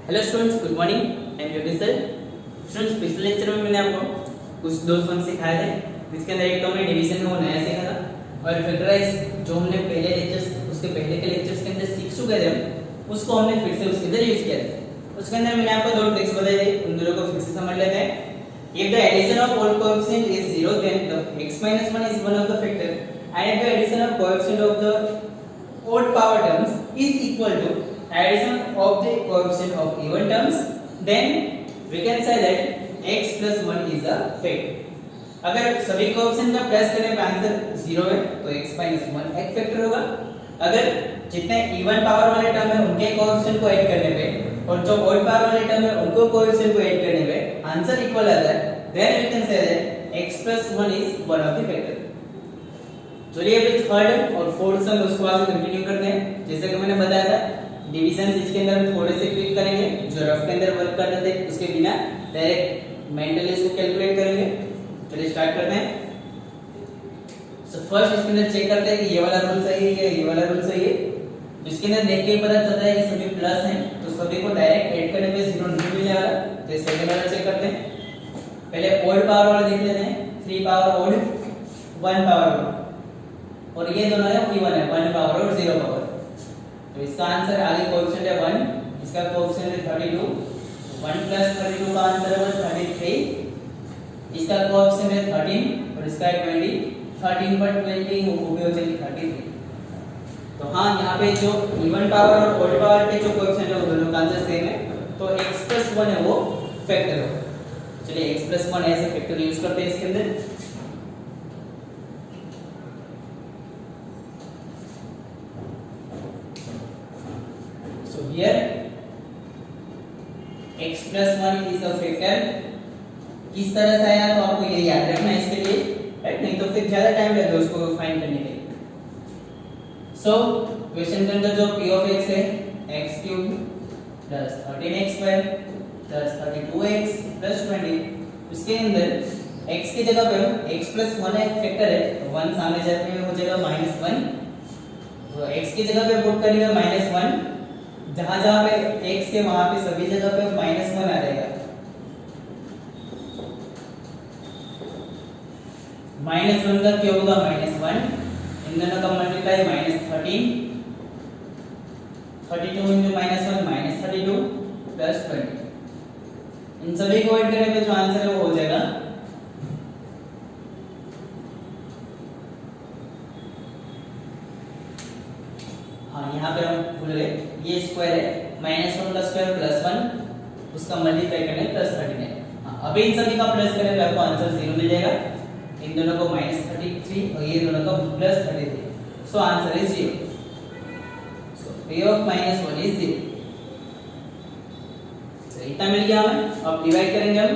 Hello students, good morning. I am Yogesh sir. Students, पिछले lecture में मैंने आपको कुछ दो फंक्शन सिखाए थे, जिसके अंदर एक तो हमने डिवीजन है वो नया सीखा था, और फैक्टराइज जो हमने पहले लेक्चर्स उसके पहले के लेक्चर्स के अंदर सीख चुके थे उसको हमने फिर से उसके अंदर यूज किया था। उसके अंदर मैंने आपको दो ट्रिक्स बताई थी, उन दोनों को फिर से समझ लेते हैं। If the addition of all coefficient is 0, then the x minus 1 is one of the factor, and if the addition of coefficient of the odd power terms is equal to addition of the coefficient of even terms, then we can say that x plus 1 is a factor. अगर सभी coefficient का plus करने पे answer 0 है तो x minus 1 एक factor होगा। अगर जितने इवन पावर वाले टर्म है उनके कोएफिशिएंट को ऐड करने पे और जो ऑड पावर वाले टर्म है उनको कोएफिशिएंट को ऐड करने पे आंसर इक्वल आता है, then we can say that x plus 1 is one of the factor. चलिए अभी थर्ड और फोर्थ सम उसको आगे कंटिन्यू करते हैं। जैसे कि मैंने बताया था, डिवीजन इसके अंदर हम थोड़े से क्विक करेंगे, जो रफ के अंदर वर्क करते थे उसके बिना डायरेक्ट मेंटली इसको कैलकुलेट करेंगे। चलिए स्टार्ट करते हैं। सो फर्स्ट इसके अंदर चेक करते हैं कि ये वाला रूल सही है या ये वाला रूल सही है। इसके अंदर देख के पता चलता है कि सभी प्लस हैं तो सभी को डायरेक्ट ऐड करने पे 0 नहीं मिल जाएगा। तो सेकंड वाला चेक करते हैं। पहले ऑड पावर वाला देख लेते हैं, 3 पावर ऑड 1 पावर ऑड, और ये दोनों है इवन है, 1 पावर और 0 पावर। तो इसका आंसर आगे कोएफिशिएंट है 1, इसका कोएफिशिएंट है 32, 1 प्लस 32 का आंसर है 33, इसका कोएफिशिएंट है 13 और इसका है 20, 13 पर 20 वो भी हो जाएगी 33। तो हाँ, यहाँ पे जो इवन पावर और ऑड पावर के जो कोएफिशिएंट है वो दोनों का आंसर सेम है, तो x + 1 है वो फैक्टर होगा। चलिए x + 1 ऐसे फैक्टर यूज करते हैं इसके अंदर। So here x + 1 is a factor. किस तरह से आया तो आपको ये याद रखना है इसके लिए, राइट? नहीं तो फिर ज्यादा टाइम लगेगा उसको फाइंड करने के लिए। सो क्वेश्चन के अंदर जो p of x है x³ + 13x² + 32x + 20, उसके अंदर x की जगह पे x + 1 एक फैक्टर है तो 1 सामने जाने में हो जाएगा -1, तो x की जगह पे पुट करेंगे -1, जहां जहां पे x है वहां पे सभी जगह पे -1 आ जाएगा। -1 का क्यूब होगा -1, इन दोनों का मल्टीप्लाई -13, 32 * -1 -32 + 20। इन सभी को ऐड करने पे जो आंसर है वो हो जाएगा यहाँ पे हम भूल गए, ये स्क्वायर है, -1 का स्क्वायर +1, उसका मल्टीप्लाई करने +13 है। अभी इन सभी का प्लस करेंगे आपको आंसर 0 मिल जाएगा। इन दोनों को -33 और ये दोनों को +33, so answer is 0। So p of -1 is 0। इतना मिल गया हमें। अब डिवाइड करेंगे हम,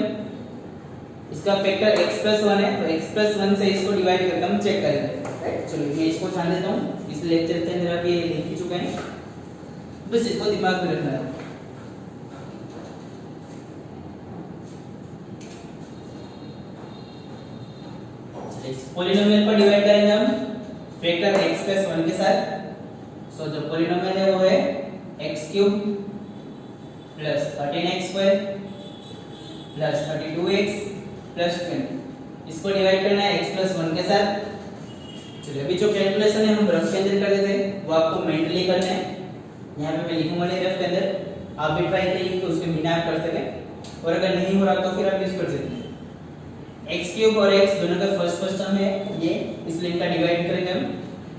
इसका फैक्टर x + 1 है तो x + 1 से इसको डिवाइड करके हम चेक करेंगे, राइट? चलो मैं इसको छान देता हूँ, इस लेक्चर के अंदर आप ये लिख ही चुके हैं, बस इसको दिमाग में रखना है। इस पॉलिनोमियल पर डिवाइड करेंगे हम फैक्टर x + 1 के साथ। सो जो पॉलिनोमियल है वो है x³ + 13x² + 32x + 20। इसको डिवाइड करना है x + 1 के साथ। चलिए अभी जो कैलकुलेशन है हम रफ के अंदर कर देते हैं, वो आपको मेंटली करना है। यहाँ पे मैं लिखूंगा नहीं रफ के अंदर, आप भी ट्राई करिए कि उसके बिना आप कर सकें, और अगर नहीं हो रहा तो फिर आप यूज कर सकते हैं। x³ और x दोनों का फर्स्ट टर्म है ये, इसलिए इनका डिवाइड करेंगे हम।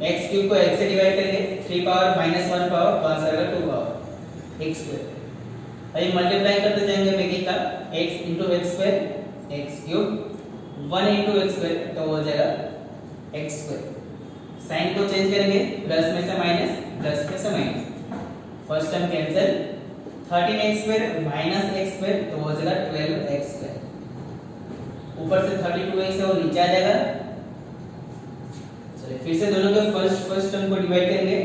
x³ को x से डिवाइड करेंगे, 3 पावर -1 पावर, तो आंसर आएगा 2 पावर x²। अभी मल्टीप्लाई करते जाएंगे बाकी का, x * x² x³ 1 * x² तो हो जाएगा x²। साइन को चेंज करेंगे, प्लस में से माइनस, प्लस में से minus, first term cancel, 13x² - x² तो हो जाएगा 12x²। ऊपर से 32x है वो नीचे आ जाएगा। चलिए फिर से दोनों के फर्स्ट टर्म को डिवाइड करेंगे,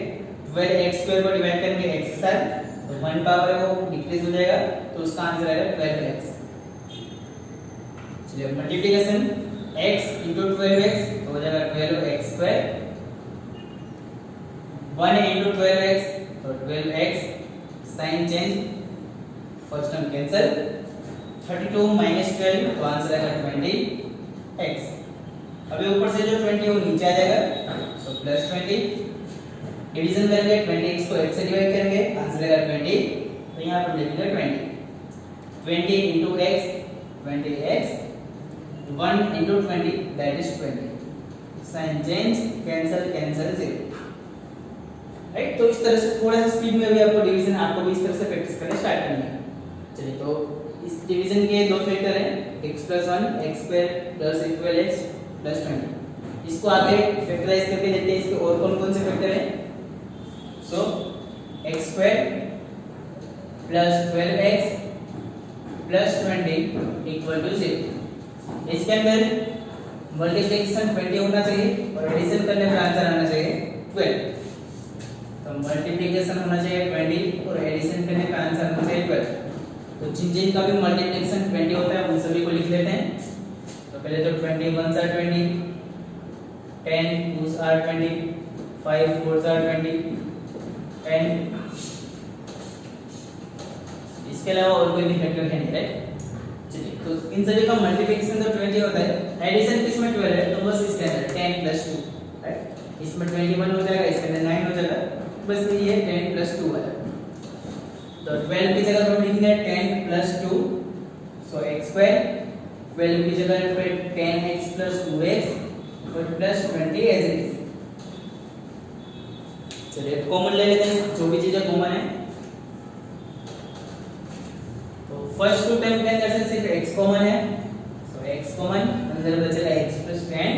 12x² को डिवाइड करेंगे x के साथ, तो 1 पावर है वो डिक्रीज हो जाएगा, तो उसका आंसर आएगा 12x। चलिए मल्टीप्लिकेशन x * 12x तो हो जाएगा 12x², 1 * 12x तो 12x, sign change, first term cancel, 32 minus 12 तो आंसर आएगा 20x। अभी ऊपर से जो 20 वो नीचे आ जाएगा, तो प्लस 20, डिवीजन करेंगे 20x को x से डिवाइड करेंगे, आंसर आएगा 20, तो यहाँ पर लिखेंगे 20 into x 20x, 1 into 20 that is 20, sign change, cancel cancel 0, right. तो इस तरह से थोड़ा सा स्पीड में भी आपको डिवीजन आपको भी इस तरह से प्रैक्टिस करना स्टार्ट करना है। चलिए, तो इस डिवीजन के दो फैक्टर हैं, x + 1 x² + इक्वल x + 20। इसको आगे फैक्टराइज करके देखते हैं इसके और कौन कौन से फैक्टर हैं। सो x² + 12x + 20 = 0। इसके अंदर मल्टीप्लिकेशन 20 होना चाहिए और एडिशन करने पर आंसर आना चाहिए 12। तो मल्टीप्लिकेशन होना चाहिए 20 और एडिशन करने का आंसर होना चाहिए 12। तो जिन का भी मल्टीप्लिकेशन 20 होता है उन सभी को लिख लेते हैं। तो पहले तो 20 1s are 20, 10 2s are 20, 5 4s are 20, 10। इसके अलावा और कोई भी फैक्टर है नहीं, राइट। चलिए, तो इन सभी का मल्टीप्लिकेशन तो 20 होता है, एडिशन किसमें 12 है, तो बस इसके अंदर 10 + 2, राइट। इसमें 21 हो जाएगा, इसके अंदर 9 हो जाएगा, बस ये 10 + 2 है। तो 12 की जगह हम लिखेंगे 10 + 2, सो x², 12 की जगह पे 10x + 2x और प्लस 20 एज इट इज। चलिए, कॉमन ले लेते हैं जो भी चीजें कॉमन है। तो फर्स्ट टू टर्म के अंदर से सिर्फ x कॉमन है, सो x कॉमन, अंदर बचेगा x + 10।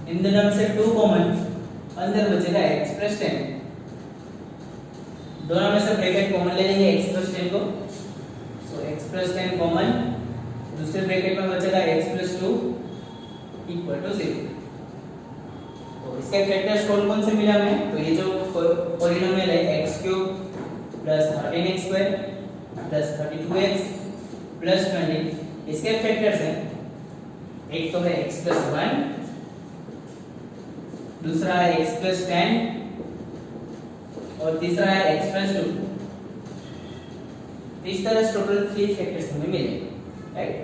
इन दोनों में से 2 कॉमन, अंदर बचेगा x + 10। दोनों में से ब्रैकेट कॉमन ले लेंगे x + 10 को, सो x + 10 कॉमन, दूसरे ब्रैकेट में बचेगा x + 2 = 0। तो इसके फैक्टर्स कौन कौन से मिला हमें, तो ये जो पॉलिनोमियल है x³ + 13x² + 32x + 20, इसके फैक्टर्स हैं, एक तो है x + 1, दूसरा है x + 10 और तीसरा है x + 2। इस तरह से टोटल 3 फैक्टर्स हमें मिले, राइट।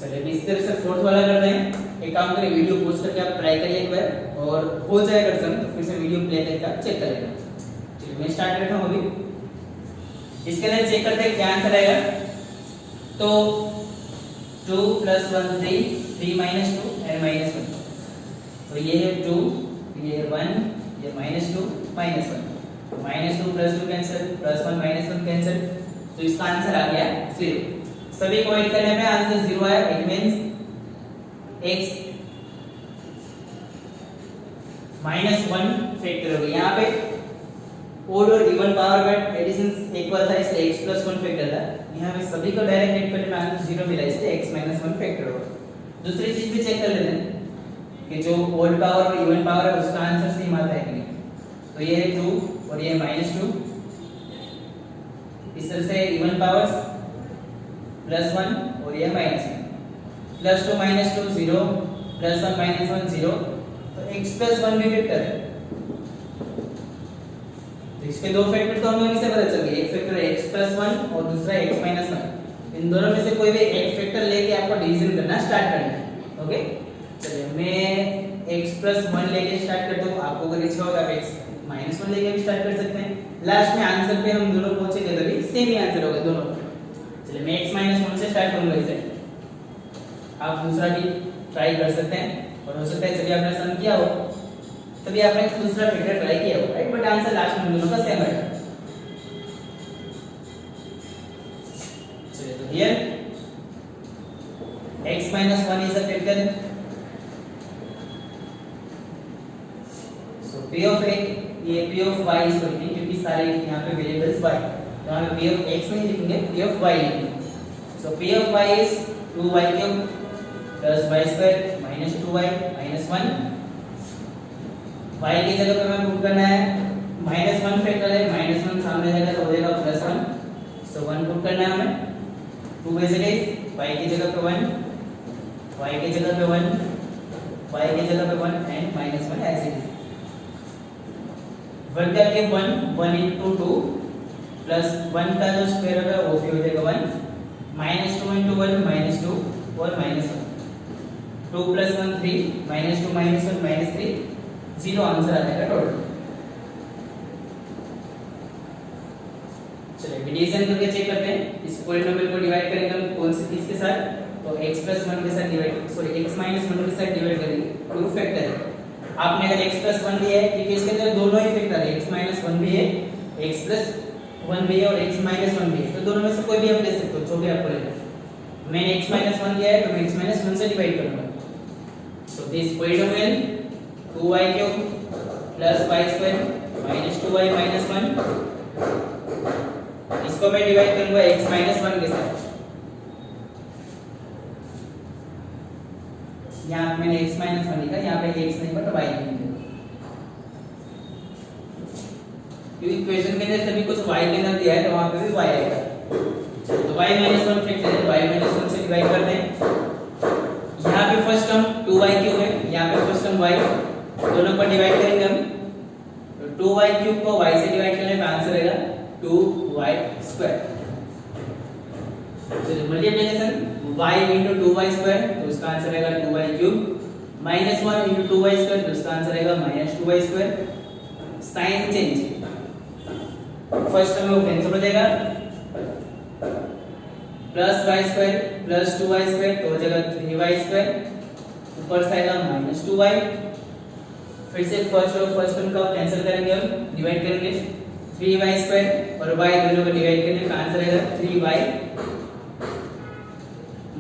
चलिए, इस तरह से फोर्थ वाला करते हैं। एक काम करें, वीडियो पॉज करके आप ट्राई करिए एक बार, और हो जाएगा सर तो फिर से वीडियो प्ले करके आप चेक करेंगे। चलिए, मैं स्टार्ट करता हूं अभी। इसके लिए चेक करते हैं क्या आंसर आएगा। तो 2 + 1 3, 3 - 2 और -1। तो ये है 2, ये है 1, ये -2 -1, तो -2 + 2 कैंसिल, +1 -1 कैंसिल, तो इसका आंसर आ गया 0। सभी को ऐड करने पे आंसर 0 आया। इट मींस x -1 फैक्टर हो गया। यहाँ पे ओड और इवन पावर का एडिशन इक्वल था, इसलिए x + 1 फैक्टर था। यहाँ पे सभी को डायरेक्ट ऐड करने में आंसर 0 मिला, इसलिए x - 1 फैक्टर होगा। दूसरी चीज भी चेक कर लेते हैं कि जो ओड पावर और इवन पावर है उसका आंसर सेम आता है कि नहीं। तो ये है 2 और ये है -2। इस तरह से इवन पावर्स +1 और ये -1, +2 -2 0, +1 -1 0, तो x + 1 भी फैक्टर है। तो इसके दो फैक्टर तो हमें किसे पता चल गया, एक फैक्टर है x + 1 और दूसरा है x - 1। इन दोनों में से कोई भी एक फैक्टर लेके आपको डिवीजन करना स्टार्ट करना है। ओके, चलिए मैं x + 1 लेके स्टार्ट करता हूं। आपको अगर इच्छा हो तो आप x - 1 लेके भी स्टार्ट कर सकते हैं। लास्ट में आंसर पे हम दोनों पहुंचेंगे तभी सेम ही आंसर होगा दोनों। चलिए, मैं x - 1 से स्टार्ट करूंगा इसे। आप दूसरा भी ट्राई कर सकते हैं, और हो सकता है जब आपने सम किया हो तभी आपने दूसरा फैक्टर ट्राई किया हो, राइट। बट आंसर लास्ट में दोनों का सेम है। चलिए, तो here x - 1 is a factor, so p of x, ये p ऑफ y इसको लिखेंगे क्योंकि सारे यहाँ पे वेरिएबल्स y, तो हम p ऑफ x नहीं लिखेंगे, p ऑफ y लिखेंगे। सो p of y is 2y³ + y² - 2y - 1। y की जगह पे हमें पुट करना है, -1 फैक्टर है, -1 सामने जाएगा तो हो जाएगा +1, सो 1 पुट करना है हमें। 2 एज इट इज, y की जगह पे 1, y की जगह पे 1, y की जगह पे 1 एंड -1 एज इट इज। 1 करके 1 1 × 2 प्लस 1 का जो स्क्वायर होगा वो भी हो जाएगा 1, -2 × 1 -2 और -1, 2 + 1 3, -2 -1 -3, 0 आंसर आ जाएगा टोटल। चलिए डिवीजन करके चेक करते हैं। इस पॉलिनोमियल को डिवाइड करेंगे हम कौन सी चीज के साथ, तो x + 1 के साथ डिवाइड, सॉरी x - 1 के साथ डिवाइड करेंगे। टू फैक्टर है, आपने अगर x + 1 लिया है क्योंकि इसके अंदर दोनों ही फैक्टर है, x - 1 भी है, x + 1 भी है और x - 1 भी है, तो दोनों में से कोई भी आप ले सकते हो, जो भी आपको लेना है। मैंने x - 1 लिया है तो मैं x - 1 से डिवाइड करूंगा। So this polynomial 2y³ + y² - 2y - 1, इसको मैं डिवाइड करूंगा x - 1 के साथ। यहाँ मैंने x - 1 लिखा, यहाँ पे x नहीं बट y लिखा, क्योंकि इक्वेशन के अंदर सभी कुछ y के अंदर दिया है तो वहां पे भी y आएगा। तो y - 1 फैक्टर है, y - 1 से डिवाइड करते हैं। यहाँ पे फर्स्ट टर्म 2y³ है, यहाँ पे फर्स्ट टर्म y, दोनों को डिवाइड करेंगे हम, तो 2y³ को y से डिवाइड करने का आंसर आएगा 2y²। चलिए मल्टीप्लिकेशन y × 2y², तो इसका आंसर आएगा 2y³ -1 × 2y², तो इसका आंसर आएगा -2y²। Sign change, first term वो कैंसिल हो जाएगा, +y² + 2y² तो हो जाएगा 3y², ऊपर से आएगा -2y, फिर से फर्स्ट और फर्स्ट टर्म का कैंसिल करेंगे, हम डिवाइड करेंगे 3y² और y दोनों को डिवाइड करने का आंसर आएगा 3y।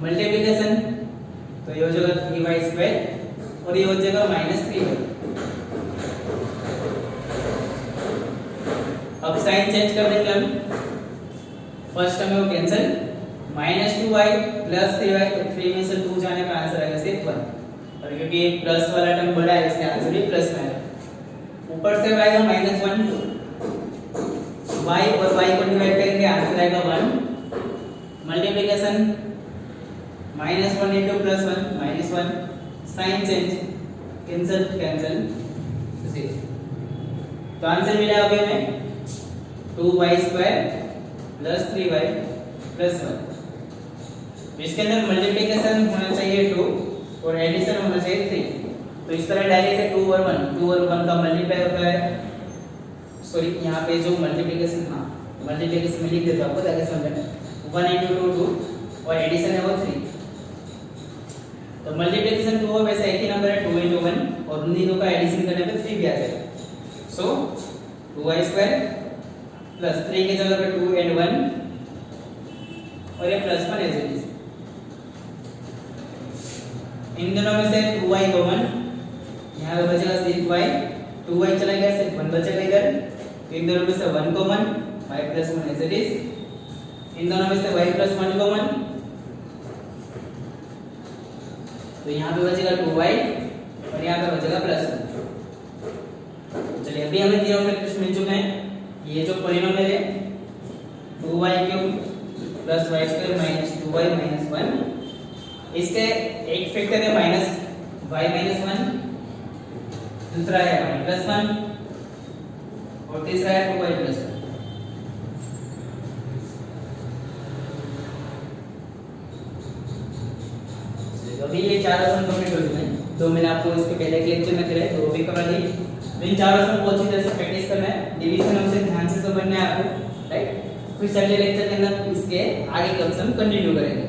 मल्टीप्लिकेशन तो ये हो जाएगा 3y² और ये हो जाएगा -3y। अब साइन चेंज कर देंगे हम, फर्स्ट टर्म है वो कैंसिल, -2y + 3y, तो 3 में से 2 जाने का आंसर आएगा सिर्फ 1, और क्योंकि प्लस वाला टर्म बड़ा है इसलिए आंसर भी प्लस में आएगा। ऊपर से आएगा -1, y और y को डिवाइड करेंगे आंसर आएगा 1। Multiplication -1 × +1 -1, sign change, cancel cancel 0, तो आंसर मिला अभी हमें 2y² + 3y + 1। इसके अंदर मल्टीप्लिकेशन होना चाहिए 2 और एडिशन होना चाहिए 3, तो इस तरह डायरेक्ट है 2 और 1 का मल्टीप्लाई होता है, सॉरी यहाँ पे जो मल्टीप्लिकेशन, हाँ मल्टीप्लिकेशन में लिख देता हूँ आपको ताकि समझ में, 1 × 2 2 और एडिशन है वो 3, तो मल्टीप्लिकेशन 2 हो, वैसे एक ही नंबर है 2 × 1 और उन तीनों का एडिशन करने पे 3 भी आ जाएगा। सो 2y² + 3 की जगह पे 2 & 1 और ये +1 एज इट इज। इन दोनों में से 2y कॉमन, यहाँ पे बचेगा सिर्फ y, 2y चला गया, सिर्फ 1 बचेगा इधर, तो इन दोनों में से 1 common, y + 1 as it is. इन दोनों में से y + 1 कॉमन, तो यहाँ पे बचेगा 2y और यहाँ पे बचेगा +1। चलिए अभी हमें तीनों फैक्टर्स मिल चुके हैं। ये जो पॉलिनोमियल है 2y³ + y² - 2y - 1, इसके एक फैक्टर है -y - 1, दूसरा है y + 1 और तीसरा है 2y + 1। अभी ये चारों सम कंप्लीट हो चुके हैं, तो मैंने आपको इसके पहले के लेक्चर में कराए, तो वो भी करवा दी। इन चारों सम को अच्छी तरह से प्रैक्टिस करना है, डिवीजन हमसे ध्यान से समझना है आपको, राइट। फिर अगले लेक्चर के अंदर इसके आगे का सम कंटिन्यू करेंगे।